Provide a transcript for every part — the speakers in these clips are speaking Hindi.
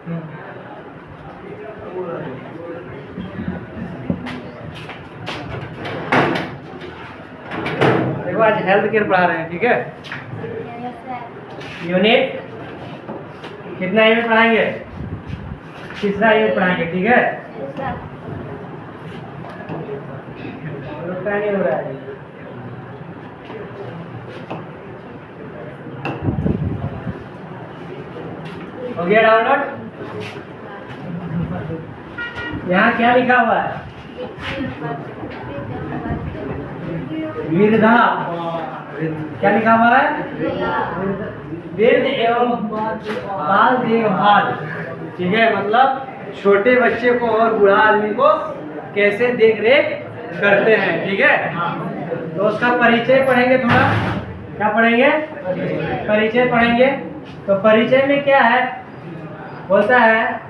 देखो आज हेल्थ केयर पढ़ा रहे हैं, ठीक है। यूनिट कितना यूनिट पढ़ाएंगे? तीसरा यूनिट पढ़ाएंगे, ठीक है। रुकता नहीं हो रहा है। हो गया डाउनलोड? यहाँ क्या लिखा हुआ है? विरधा। क्या लिखा हुआ है? वृद्ध एवं बाल देखभाल, ठीक है। मतलब छोटे बच्चे को और बूढ़ा आदमी को कैसे देख रेख करते हैं, ठीक है। तो उसका परिचय पढ़ेंगे थोड़ा। क्या पढ़ेंगे? परिचय पढ़ेंगे। तो परिचय में क्या है? बोलता है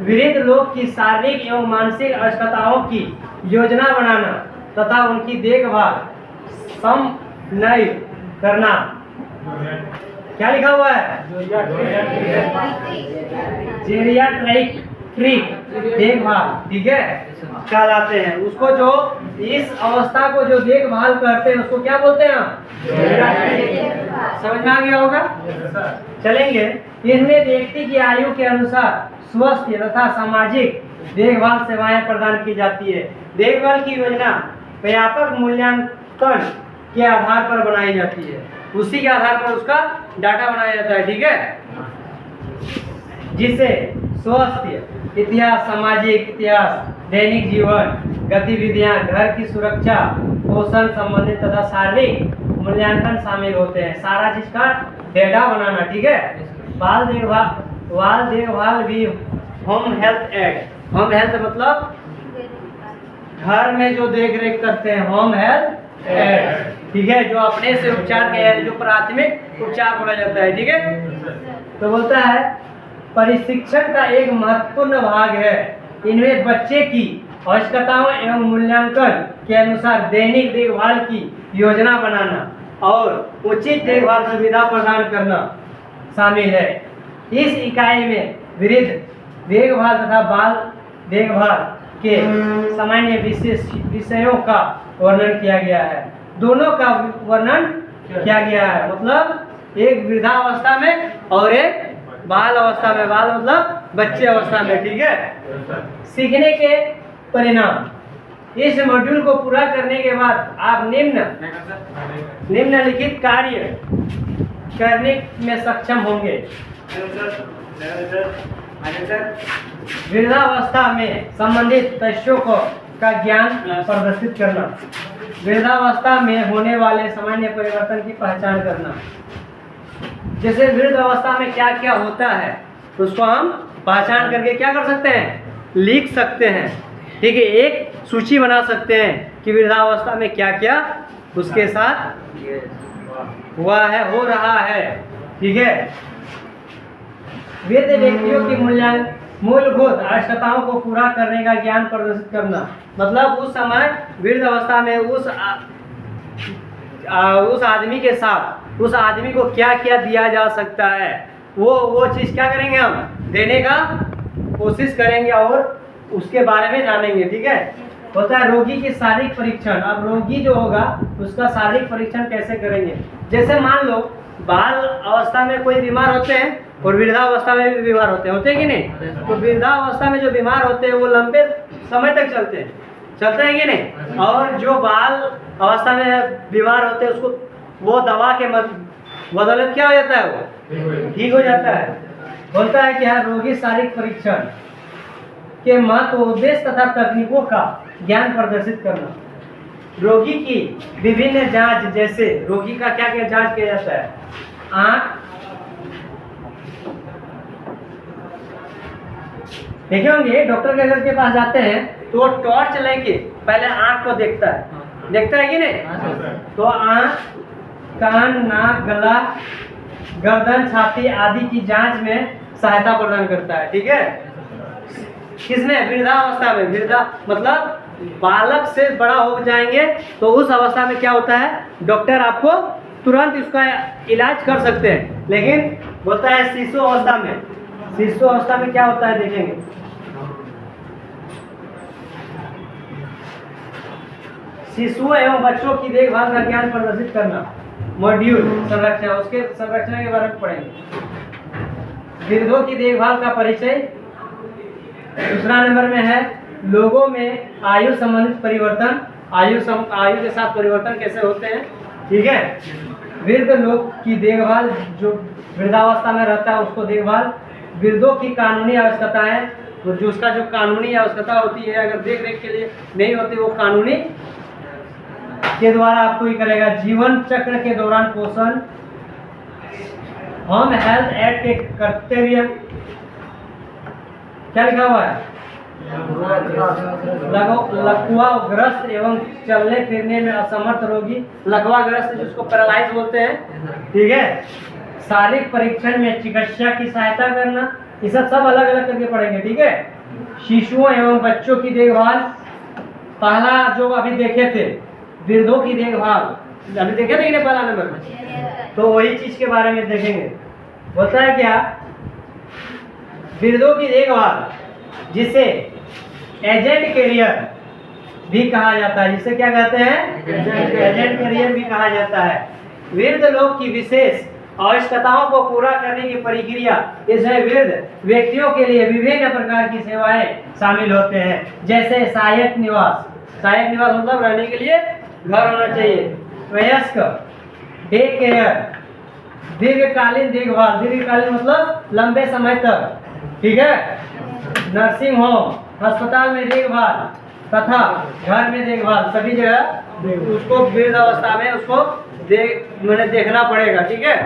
वृद्ध लोग की शारीरिक एवं मानसिक आवश्यकताओं की योजना बनाना तथा उनकी देखभाल समन्वय करना। क्या लिखा हुआ है? जेरियाट्रिक देखभाल, ठीक है, कहलाते हैं। उसको जो इस अवस्था को जो देखभाल करते हैं उसको क्या बोलते हैं? समझ में आ गया होगा? चलेंगे। इसमें व्यक्ति की आयु के अनुसार स्वस्थ तथा सामाजिक देखभाल सेवाएं प्रदान की जाती है। देखभाल की योजना व्यापक मूल्यांकन के आधार पर बनाई जाती है। उसी के आधार पर उसका डाटा बनाया जाता है, ठीक है। जिसे स्वास्थ्य इतिहास, सामाजिक इतिहास, दैनिक जीवन गतिविधियां, घर की सुरक्षा, पोषण संबंधित तथा शारीरिक मूल्यांकन शामिल होते हैं। सारा चीज का डेटा बनाना, ठीक है। बाल देखभाल भी home health aid. Home health मतलब घर में जो देख रेख करते हैं, होम हेल्थ एड, ठीक है। जो अपने से उपचार के जो प्राथमिक उपचार बोला जाता है, ठीक है। तो बोलता है प्रशिक्षण का एक महत्वपूर्ण भाग है। इनमें बच्चे की आवश्यकताओं एवं मूल्यांकन के अनुसार दैनिक देखभाल की योजना बनाना और उचित देखभाल सुविधा प्रदान करना शामिल है। इस इकाई में वृद्ध देखभाल तथा बाल देखभाल के सामान्य विषयों का वर्णन किया गया है। दोनों का वर्णन किया गया है। मतलब एक वृद्धावस्था में और एक बाल अवस्था में। बाल मतलब बच्चे अवस्था में, ठीक है। सीखने के परिणाम। इस मॉड्यूल को पूरा करने के बाद आप निम्नलिखित कार्य करने में सक्षम होंगे। वृद्धावस्था में संबंधित तथ्यों का ज्ञान प्रदर्शित करना। वृद्धावस्था में होने वाले सामान्य परिवर्तन की पहचान करना। जैसे वृद्ध अवस्था में क्या क्या होता है उसको हम पहचान करके क्या कर सकते हैं? लिख सकते हैं, ठीक है। एक सूची बना सकते हैं कि वृद्धावस्था में क्या क्या उसके साथ हुआ है, हो रहा है, ठीक है। वृद्ध व्यक्तियों की मूलभूत आवश्यकताओं को पूरा करने का ज्ञान प्रदर्शित करना। मतलब उस समय वृद्ध अवस्था में उस आदमी के साथ उस आदमी को क्या क्या दिया जा सकता है, वो चीज़ क्या करेंगे हम? देने का कोशिश करेंगे और उसके बारे में जानेंगे, ठीक है। होता है रोगी की शारीरिक परीक्षण। अब रोगी जो होगा उसका शारीरिक परीक्षण कैसे करेंगे? जैसे मान लो बाल अवस्था में कोई बीमार होते हैं और वृद्धावस्था में भी बीमार होते हैं कि नहीं? तो वृद्धावस्था में जो बीमार होते हैं वो लंबे समय तक चलते हैं कि नहीं? और जो बाल अवस्था में बीमार होते हैं उसको वो दवा के बदौलत क्या हो जाता है? वो ठीक हो जाता है। बोलता है कि रोगी शारीरिक परीक्षण के महत्व, उद्देश्य तथा तकनीकों का ज्ञान प्रदर्शित करना। रोगी की विभिन्न जांच, जैसे रोगी का क्या क्या जांच किया जाता है? आँख, देखे होंगे डॉक्टर के घर के पास जाते हैं तो वो टॉर्च लेके पहले आँख को देखता है कि नहीं? तो आँख, कान, नाक, गला, गर्दन, छाती आदि की जांच में सहायता प्रदान करता है, ठीक है। किसमें? वृद्धावस्था में। वृद्धा मतलब बालक से बड़ा हो जाएंगे तो उस अवस्था में क्या होता है? डॉक्टर आपको तुरंत इसका इलाज कर सकते हैं। लेकिन बोलता है शिशु अवस्था में शिशु अवस्था में क्या होता है देखेंगे। शिशुओं एवं बच्चों की देखभाल का ज्ञान प्रदर्शित करना, मॉड्यूल संरचना, उसके संरचना के बारे में पढ़ेंगे। वृद्धों की देखभाल का परिचय। दूसरा नंबर में है लोगों में आयु संबंधित परिवर्तन, आयु के साथ परिवर्तन कैसे होते हैं, ठीक है। वृद्ध लोग की देखभाल, जो वृद्धावस्था में रहता है उसको देखभाल। वृद्धों की कानूनी आवश्यकताएं, तो जो उसका जो कानूनी आवश्यकता होती है, अगर देख रेख के लिए नहीं होती वो कानूनी के द्वारा आपको ही करेगा। जीवन चक्र के दौरान पोषण। होम हेल्थ एक्ट के कर्तव्य क्या लिखा हुआ है, लकवाग्रस्त एवं चलने फिरने में असमर्थ रोगी, लकवाग्रस्त जिसको पैरालाइज बोलते हैं, ठीक है। शारीरिक परीक्षण में चिकित्सा की सहायता करना, ये सब अलग अलग करके पढ़ेंगे, ठीक है। शिशुओं एवं बच्चों की देखभाल, पहला जो अभी देखे थे वृद्धों की देखभाल, अभी देखे थे पहला नंबर में, तो वही चीज के बारे में देखेंगे। बोलता है क्या, वृद्धों की देखभाल जिसे एजेंट कैरियर भी कहा जाता है, जिसे क्या कहते हैं, एजेंट कैरियर भी कहा जाता है। वृद्ध लोग की विशेष आवश्यकताओं को पूरा करने की प्रक्रिया, इसमें वृद्ध व्यक्तियों के लिए विभिन्न प्रकार की सेवाएं शामिल होते हैं, जैसे सहायक निवास, सहायक निवास मतलब रहने के लिए घर होना चाहिए। वयस्क डे केयर, दीर्घकालीन देखभाल, दीर्घकालीन मतलब लंबे समय तक, ठीक है। नर्सिंग होम, अस्पताल में देखभाल तथा घर में देखभाल, सभी जगह उसको वृद्ध अवस्था में उसको मैंने देखना पड़ेगा, ठीक है।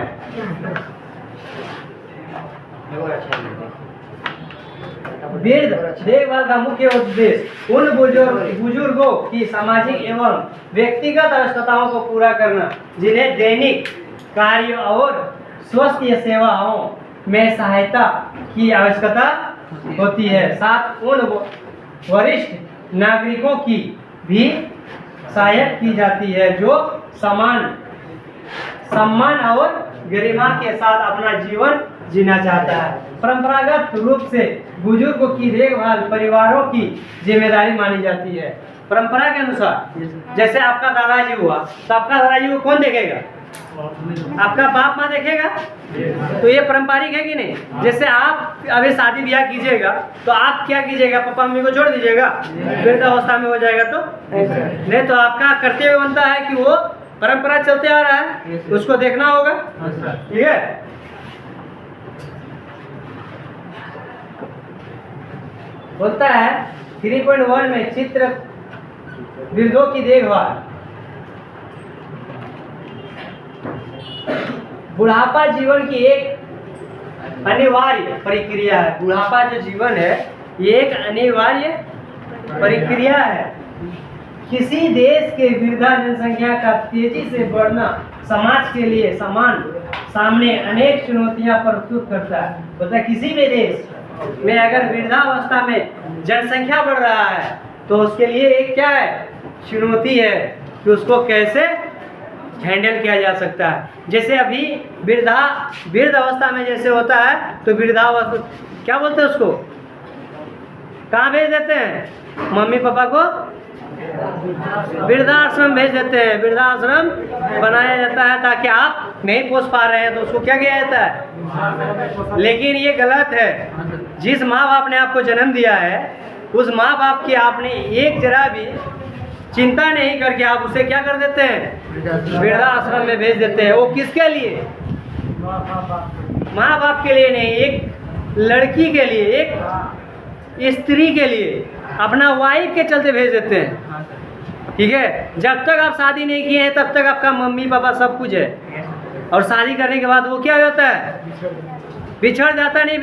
वृद्ध देखभाल का मुख्य उद्देश्य उन बुजुर्गों की सामाजिक एवं व्यक्तिगत आवश्यकताओं को पूरा करना, जिन्हें दैनिक कार्य और स्वास्थ्य सेवाओं में सहायता की आवश्यकता होती है। साथ उन वरिष्ठ नागरिकों की भी सहायता की जाती है जो सम्मान और गरिमा के साथ अपना जीवन जीना चाहता है। परंपरागत रूप से बुजुर्गों की देखभाल परिवारों की जिम्मेदारी मानी जाती है। परंपरा के अनुसार, जैसे आपका दादाजी हुआ तो आपका दादाजी को कौन देखेगा, आपका बाप माँ देखेगा, तो ये पारंपरिक है कि नहीं। जैसे आप अभी शादी ब्याह कीजिएगा तो आप क्या कीजिएगा, पापा मम्मी को छोड़ दीजिएगा, वृद्ध अवस्था में हो जाएगा तो नहीं, तो आपका कर्तव्य बनता है कि वो परंपरा चलते आ रहा है, उसको देखना होगा, ठीक है। बोलता है 3.1 में चित्र वृद्धों की देखभाल। बुढ़ापा जीवन की एक अनिवार्य प्रक्रिया है। बुढ़ापा जो जीवन है ये एक अनिवार्य प्रक्रिया है। किसी देश के वृद्धा जनसंख्या का तेजी से बढ़ना समाज के लिए सामने अनेक चुनौतियां प्रस्तुत करता है। मतलब किसी भी देश में अगर वृद्धावस्था में जनसंख्या बढ़ रहा है तो उसके लिए एक क्या है, चुनौती है कि उसको कैसे हैंडल किया जा सकता है। जैसे अभी वृद्ध अवस्था में जैसे होता है तो वृद्धावस्था क्या बोलते हैं, उसको कहाँ भेज देते हैं, मम्मी पापा को वृद्धाश्रम भेज देते हैं। वृद्धाश्रम बनाया जाता है ताकि आप नहीं पोस पा रहे हैं तो उसको क्या किया जाता है। लेकिन ये गलत है। जिस माँ बाप ने आपको जन्म दिया है उस माँ बाप की आपने एक जरा भी चिंता नहीं करके आप उसे क्या कर देते हैं, वृद्धाश्रम में भेज देते हैं। वो किसके लिए, माँ बाप के लिए नहीं, एक लड़की के लिए, एक स्त्री के लिए, अपना वाइफ के चलते भेज देते हैं, ठीक है। जब तक आप शादी नहीं किए हैं तब तक आपका मम्मी पापा सब कुछ है, और शादी करने के बाद वो क्या होता है, बिछड़ जाता नहीं,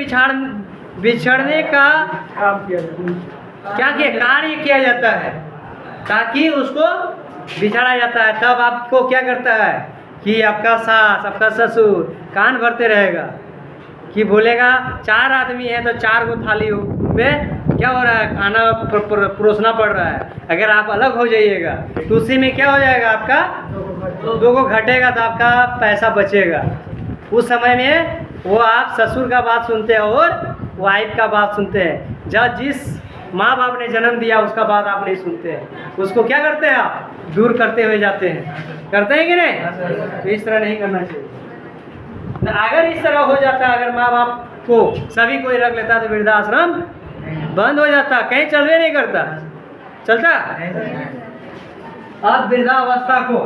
बिछड़ने का क्या कार्य किया जाता है ताकि उसको बिछाड़ा जाता है। तब आपको क्या करता है कि आपका सास आपका ससुर कान भरते रहेगा कि बोलेगा 4 आदमी हैं तो 4 गो थाली में क्या हो रहा है, खाना परोसना पड़ रहा है। अगर आप अलग हो जाइएगा तो उसी में क्या हो जाएगा, आपका 2 को घटेगा तो आपका पैसा बचेगा। उस समय में वो आप ससुर का बात सुनते हैं और वाइफ का बात सुनते हैं, जब जिस माँ बाप ने जन्म दिया उसका बात आप नहीं सुनते हैं, उसको क्या करते हैं आप? दूर करते हुए जाते हैं। करते हैं कि नहीं? तो इस तरह नहीं करना चाहिए। अगर इस तरह हो जाता, अगर माँ बाप को सभी कोई रख लेता तो वृद्धाश्रम बंद हो जाता, कहीं चलवे नहीं करता, चलता। अब वृद्धावस्था को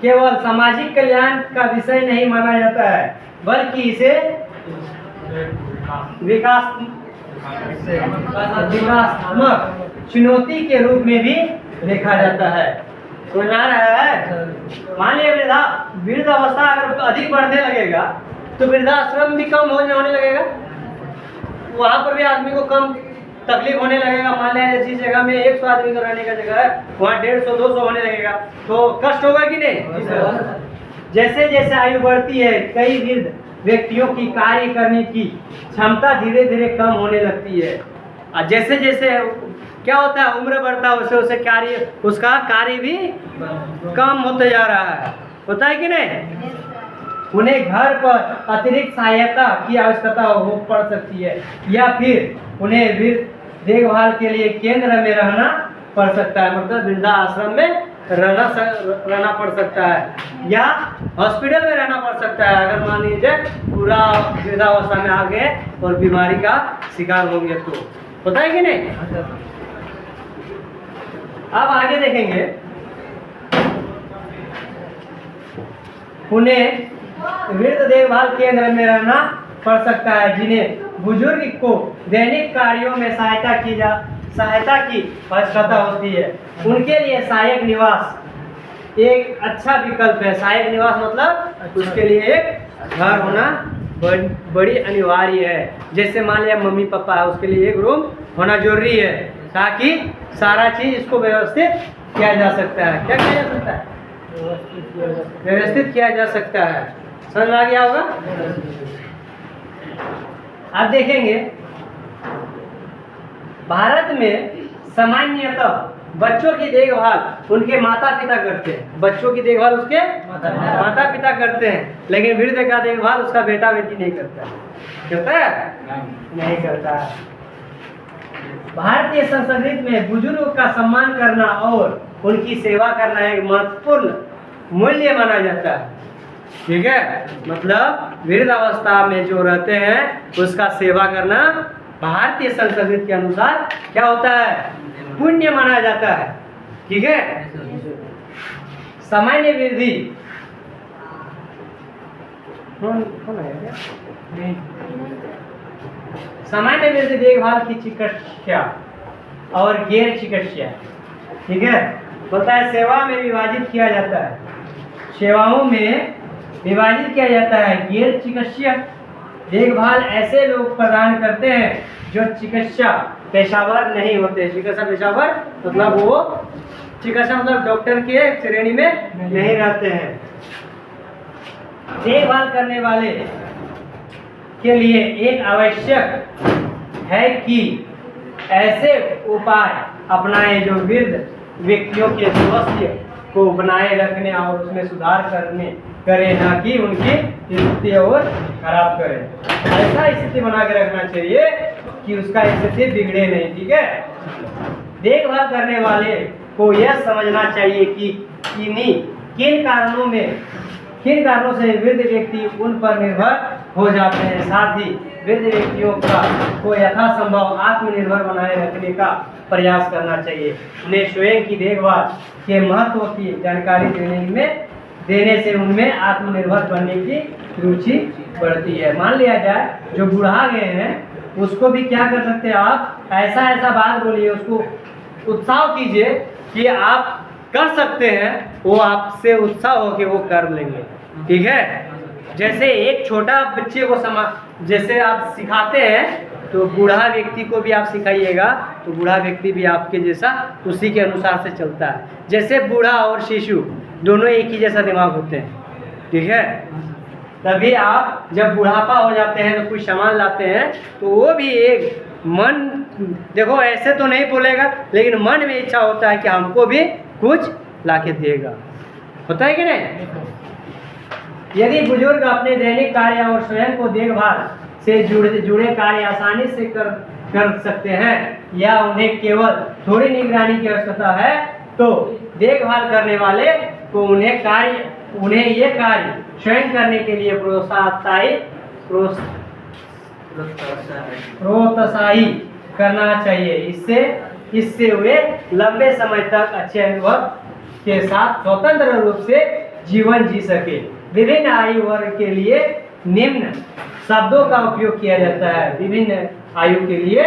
केवल सामाजिक कल्याण का विषय नहीं माना जाता है, बल्कि इसे विकासात्मक चुनौती के रूप में भी देखा जाता है। समझ आ रहा है? मान लिया वृद्धावस्था अगर अधिक बढ़ने लगेगा तो वृद्धाश्रम भी कम होने लगेगा, वहाँ पर भी आदमी को कम तकलीफ होने लगेगा। मान लिया जिस जगह में 100 आदमी का रहने का जगह है वहाँ 150-200 होने लगेगा, तो कष्ट होगा कि नहीं? जैसे जैसे आयु बढ़ती है, कई वृद्ध व्यक्तियों की कार्य करने की क्षमता धीरे धीरे कम होने लगती है। और जैसे जैसे क्या होता है, उम्र बढ़ता है, वैसे वैसे उसका कार्य भी कम होते जा रहा है। होता है कि नहीं? उन्हें घर पर अतिरिक्त सहायता की आवश्यकता हो पड़ सकती है, या फिर उन्हें वृद्ध देखभाल के लिए केंद्र में रहना पड़ सकता है, मतलब वृद्धाश्रम में रहना पड़ सकता है, या हॉस्पिटल में रहना पड़ सकता है, अगर मान लीजिए पूरा वृद्धावस्था में आ गए और बीमारी का शिकार होंगे तो। होता है कि नहीं? अब आगे देखेंगे, उन्हें वृद्ध देखभाल केंद्र में रहना पड़ सकता है, जिन्हें बुजुर्ग को दैनिक कार्यों में सहायता की आवश्यकता होती है। उनके लिए सहायक निवास एक अच्छा विकल्प है। सहायक निवास मतलब उसके लिए एक घर होना बड़ी अनिवार्य है। जैसे मान लिया मम्मी पापा है, उसके लिए एक रूम होना जरूरी है, ताकि सारा चीज इसको व्यवस्थित किया जा सकता है। क्या किया जा सकता है? व्यवस्थित किया जा सकता है। समझ में आ गया होगा? अब देखेंगे, भारत में सामान्यतः बच्चों की देखभाल उनके माता पिता करते हैं। बच्चों की देखभाल उसके माता पिता करते हैं, लेकिन वृद्ध का देखभाल उसका बेटा बेटी नहीं करता है। करता है? नहीं करता है। भारतीय संस्कृति में बुजुर्गों का सम्मान करना और उनकी सेवा करना एक महत्वपूर्ण मूल्य माना जाता है। ठीक है, मतलब वृद्धावस्था में जो रहते हैं उसका सेवा करना भारतीय संस्कृति के अनुसार क्या होता है? पुण्य माना जाता है। ठीक है, सामान्य वृद्धि सामान्य वृद्धि देखभाल की चिकित्सा और गैर चिकित्सा, ठीक है, होता है सेवा में विभाजित किया जाता है। सेवाओं में विभाजित किया जाता है। गैर चिकित्सा देखभाल ऐसे लोग प्रदान करते हैं जो चिकित्सा पेशावर नहीं होते। चिकित्सा पेशावर मतलब वो चिकित्सा मतलब डॉक्टर के श्रेणी में नहीं रहते हैं। देखभाल करने वाले के लिए एक आवश्यक है कि ऐसे उपाय अपनाएं जो वृद्ध व्यक्तियों के स्वास्थ्य को बनाए रखने और उसमें सुधार करे, ना कि उनकी स्थिति और खराब करे। ऐसा स्थिति बना के रखना चाहिए कि उसका स्थिति बिगड़े नहीं। ठीक है, देखभाल करने वाले को यह समझना चाहिए कि किन कारणों से वृद्ध व्यक्ति उन पर निर्भर हो जाते हैं। साथ ही वृद्ध व्यक्तियों को यथासंभव आत्मनिर्भर बनाए रखने का प्रयास करना चाहिए। उन्हें स्वयं की देखभाल के महत्व की जानकारी देने से उनमें आत्मनिर्भर बनने की रुचि बढ़ती है। मान लिया जाए जो बुढ़ा गए हैं उसको भी क्या कर सकते हैं आप? ऐसा बात बोलिए, उसको उत्साह कीजिए कि आप कर सकते हैं, वो आपसे उत्साह होके वो कर लेंगे। ठीक है, जैसे एक छोटा बच्चे को जैसे आप सिखाते हैं तो बूढ़ा व्यक्ति को भी आप सिखाइएगा तो बूढ़ा व्यक्ति भी आपके जैसा उसी के अनुसार से चलता है। जैसे बूढ़ा और शिशु दोनों एक ही जैसा दिमाग होते हैं। ठीक है, तभी आप जब बुढ़ापा हो जाते हैं तो कुछ सामान लाते हैं तो वो भी एक मन, देखो ऐसे तो नहीं बोलेगा लेकिन मन में इच्छा होता है कि हमको भी कुछ लाके देगा। होता है कि नहीं? यदि बुजुर्ग अपने दैनिक कार्य और स्वयं को देखभाल से जुड़े कार्य आसानी से कर सकते हैं या उन्हें केवल थोड़ी निगरानी की आवश्यकता है तो देखभाल करने वाले को उन्हें ये कार्य स्वयं करने के लिए प्रोत्साहित करना चाहिए। इससे वे लंबे समय तक अच्छे अनुभव के साथ स्वतंत्र रूप से जीवन जी सके। विभिन्न आयु वर्ग के लिए निम्न शब्दों का उपयोग किया जाता है। विभिन्न आयु के लिए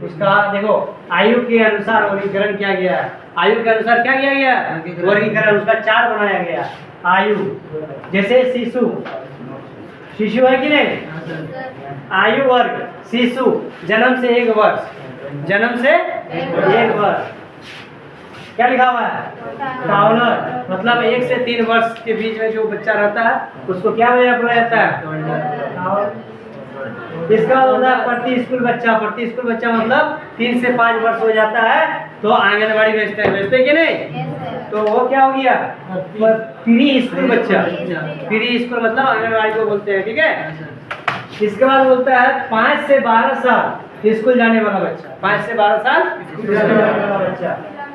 उसका देखो आयु के अनुसार वर्गीकरण किया गया है। आयु के अनुसार क्या किया गया वर्गीकरण, उसका चार्ट बनाया गया। आयु जैसे शिशु है कि नहीं, आयु वर्ग शिशु जन्म से 1 वर्ष, जन्म से 1 वर्ष क्या लिखा हुआ है टॉडलर, मतलब 1 से 3 वर्ष के बीच में जो बच्चा रहता है उसको क्या बोला जाता है। इसका होता है प्रति स्कूल बच्चा मतलब 3 से 5 वर्ष हो जाता है तो आंगनबाड़ी भेजते कि नहीं, तो वो क्या हो गया प्री स्कूल बच्चा। प्री स्कूल मतलब आंगनबाड़ी को बोलते हैं, ठीक है। इसके बाद बोलता है 5 से 12 साल स्कूल जाने वाला बच्चा, 5 से 12 साल स्कूल जाने वाला बच्चा।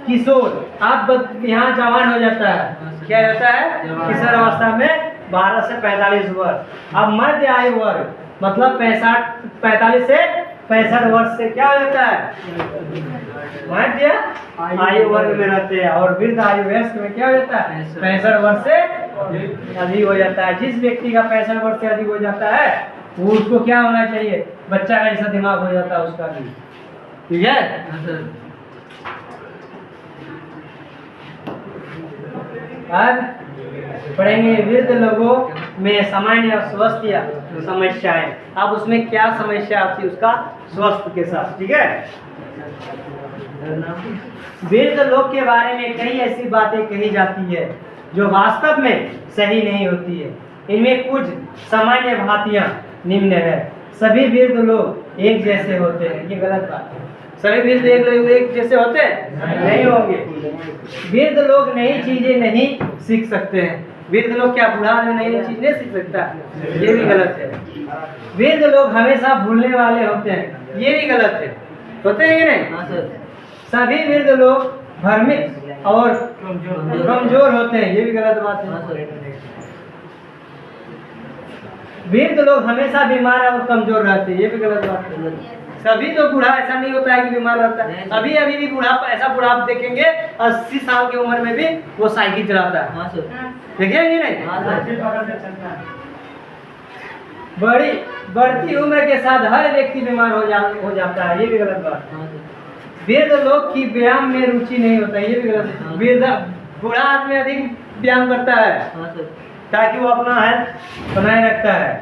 किशोर अब यहाँ जवान हो जाता है, क्या जाता है किशोर अवस्था में 12 से 45 वर्ष। अब मध्य आयु वर्ग मतलब 45 से 65 वर्ष से क्या हो जाता है मध्य आयु वर्ग में रहते हैं। और वृद्ध आयु वयस्क में क्या हो जाता है 65 वर्ष से अधिक हो जाता है। जिस व्यक्ति का 65 वर्ष से अधिक हो जाता है वो उसको क्या होना चाहिए, बच्चा का ऐसा दिमाग हो जाता है उसका भी, ठीक है। अब पढ़ेंगे वृद्ध लोगों में सामान्य स्वास्थ्य समस्याएं। अब उसमें क्या समस्या आती है उसका स्वास्थ्य के साथ, ठीक है। वृद्ध लोग के बारे में कई ऐसी बातें कही जाती है जो वास्तव में सही नहीं होती है। इनमें कुछ सामान्य भ्रांतियां निम्न है। सभी वृद्ध लोग एक जैसे होते हैं, ये गलत बात है। सभी वृद्ध एक जैसे होते हैं नहीं होंगे। वृद्ध लोग नई चीजें नहीं सीख सकते हैं। वृद्ध लोग क्या बूढ़ा आदमी नई चीज नहीं सीख सकता, ये भी गलत है। वृद्ध लोग हमेशा भूलने वाले होते हैं, ये भी गलत है, होते हैं कि नहीं। सभी वृद्ध लोग भ्रमित और कमजोर होते हैं, ये भी गलत बात है। वृद्ध लोग हमेशा बीमार और कमजोर रहते हैं, ये भी गलत बात है। सभी तो बूढ़ा ऐसा नहीं होता है कि बीमार रहता है। अभी भी बूढ़ा ऐसा बूढ़ा आप देखेंगे 80 साल की उम्र में भी वो साइकिल चलाता है, देखेंगे नहीं। बढ़ती उम्र के साथ हर व्यक्ति बीमार हो जाता है, ये भी गलत बात है। वृद्ध लोग की व्यायाम में रुचि नहीं होता, ये भी गलत है। बूढ़ा आदमी अधिक व्यायाम करता है ताकि वो अपना हेल्थ बनाए रखता है।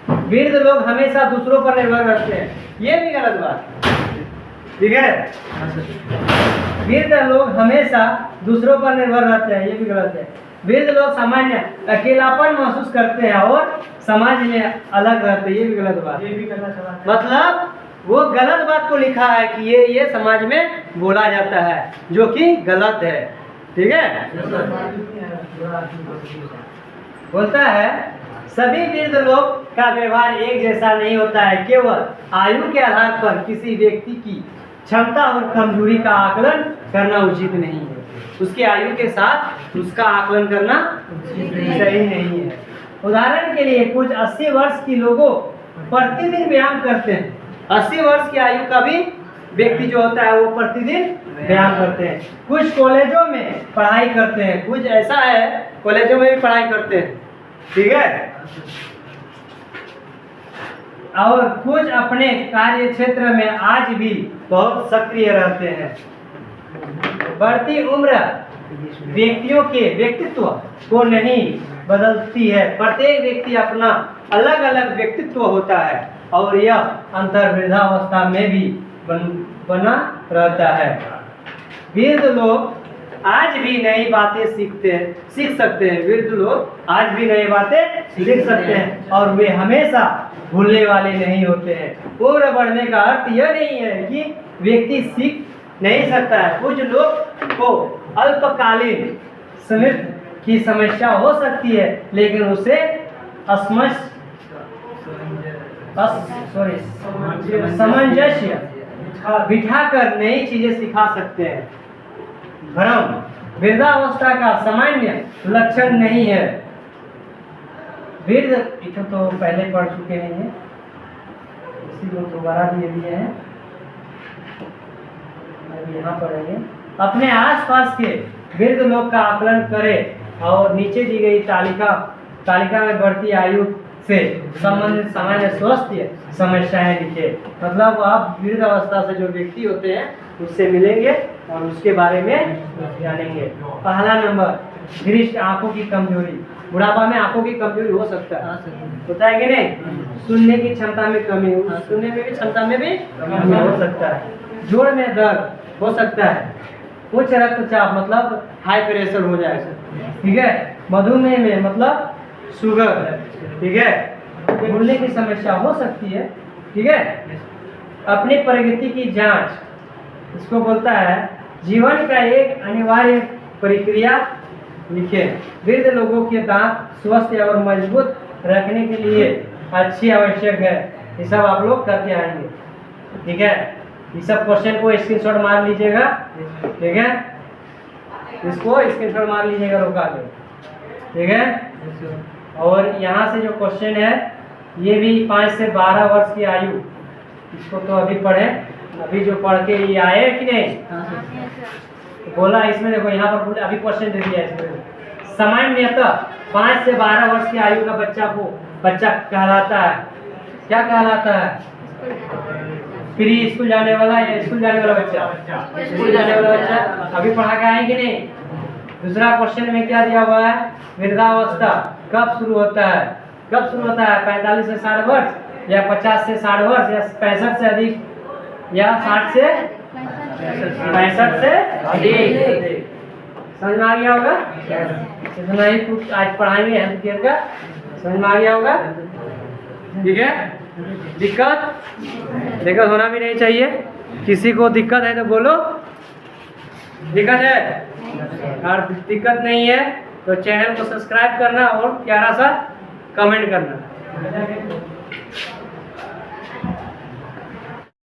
वृद्ध लोग हमेशा दूसरों पर निर्भर रहते हैं, ये भी गलत बात, ठीक है। वृद्ध लोग हमेशा दूसरों पर निर्भर रहते हैं, ये भी गलत है। वृद्ध लोग सामान्य अकेलापन महसूस करते हैं और समाज में अलग रहते हैं, ये भी गलत बात, ये भी गलत। मतलब वो गलत बात को लिखा है कि ये समाज में बोला जाता है जो कि गलत है, ठीक है। बोलता है सभी वृद्ध लोग का व्यवहार एक जैसा नहीं होता है। केवल आयु के आधार पर किसी व्यक्ति की क्षमता और कमजोरी का आकलन करना उचित नहीं है। उसके आयु के साथ उसका आकलन करना सही नहीं है। उदाहरण के लिए कुछ 80 वर्ष के लोगों प्रतिदिन व्यायाम करते हैं। 80 वर्ष की आयु का भी व्यक्ति जो होता है वो प्रतिदिन व्यायाम करते हैं। कुछ कॉलेजों में पढ़ाई करते हैं, कुछ ऐसा है कॉलेजों में भी पढ़ाई करते हैं, ठीक है। और कुछ अपने कार्य क्षेत्र में आज भी बहुत सक्रिय रहते हैं। बढ़ती उम्र व्यक्तियों के व्यक्तित्व को नहीं बदलती है। प्रत्येक व्यक्ति अपना अलग अलग व्यक्तित्व होता है और यह अंतर वृद्धावस्था में भी बना रहता है। वृद्ध लोग आज भी नई बातें सीख सकते हैं। वृद्ध लोग आज भी नई बातें सीख सकते हैं और वे हमेशा भूलने वाले नहीं होते हैं। उम्र बढ़ने का अर्थ यह नहीं है कि व्यक्ति सीख नहीं सकता है। कुछ लोग को अल्पकालीन स्मृति की समस्या हो सकती है लेकिन उसे सामंजस्य बिठाकर नई चीजें सिखा सकते हैं। भ्रम वृद्धावस्था का सामान्य लक्षण नहीं है। वृद्ध इसे तो पहले पढ़ चुके हैं, इसी को दोबारा दे दिए हैं, अब यहाँ पढ़ेंगे। अपने आसपास के वृद्ध लोग का आकलन करें और नीचे दी गई तालिका में बढ़ती आयु से संबंधित सामान्य स्वास्थ्य समस्याएं लिखे। मतलब आप वृद्ध अवस्था से जो व्यक्ति होते हैं उससे मिलेंगे और उसके बारे में जानेंगे। पहला नंबर, दृष्टि आंखों की कमजोरी। बुढ़ापा में आंखों की कमजोरी हो सकता है, होता है कि नहीं? सुनने की क्षमता में कमी, सुनने में भी क्षमता में भी कमी हो सकता है। जोड़ में दर्द हो सकता है। उच्च रक्तचाप मतलब हाई प्रेशर हो जाएगा, ठीक है। मधुमेह में मतलब शुगर, ठीक है। भूलने की समस्या हो सकती है, ठीक है। अपनी प्रगति की जांच, इसको बोलता है जीवन का एक अनिवार्य प्रक्रिया लिखे। वृद्ध लोगों के दांत स्वस्थ और मजबूत रखने के लिए अच्छी आवश्यक है। ये सब आप लोग करके आएंगे, ठीक है। ये सब क्वेश्चन को स्क्रीनशॉट मार लीजिएगा, ठीक है। इसको स्क्रीनशॉट मार लीजिएगा रोका के, ठीक है। और यहाँ से जो क्वेश्चन है ये भी 5 से 12 वर्ष की आयु, इसको तो अभी पढ़े, अभी जो पढ़ के ये आए कि नहीं? तो बोला इसमें देखो, यहाँ पर बोले अभी क्वेश्चन दे दिया इसमें। सामान्यतः 5 से 12 वर्ष की आयु का बच्चा कहलाता है, क्या कहलाता है? प्री स्कूल जाने वाला या स्कूल जाने वाला बच्चा? स्कूल जाने वाला बच्चा। अभी पढ़ा के आएंगे नहीं? दूसरा क्वेश्चन में क्या दिया हुआ है? वृद्धावस्था कब शुरू होता है? कब शुरू होता है? 45 से 60 वर्ष या 50 से 60 वर्ष या 65 से अधिक या 60 से 65 से अधिक? समझ में आ गया होगा? इतना ही कुछ आज पढ़ाएंगे हेल्थ केयर का, समझ में आ गया होगा? ठीक है। दिक्कत होना भी नहीं चाहिए। किसी को दिक्कत है तो बोलो दिक्कत है, और दिक्कत नहीं है तो चैनल को सब्सक्राइब करना और प्यारा सा कमेंट करना।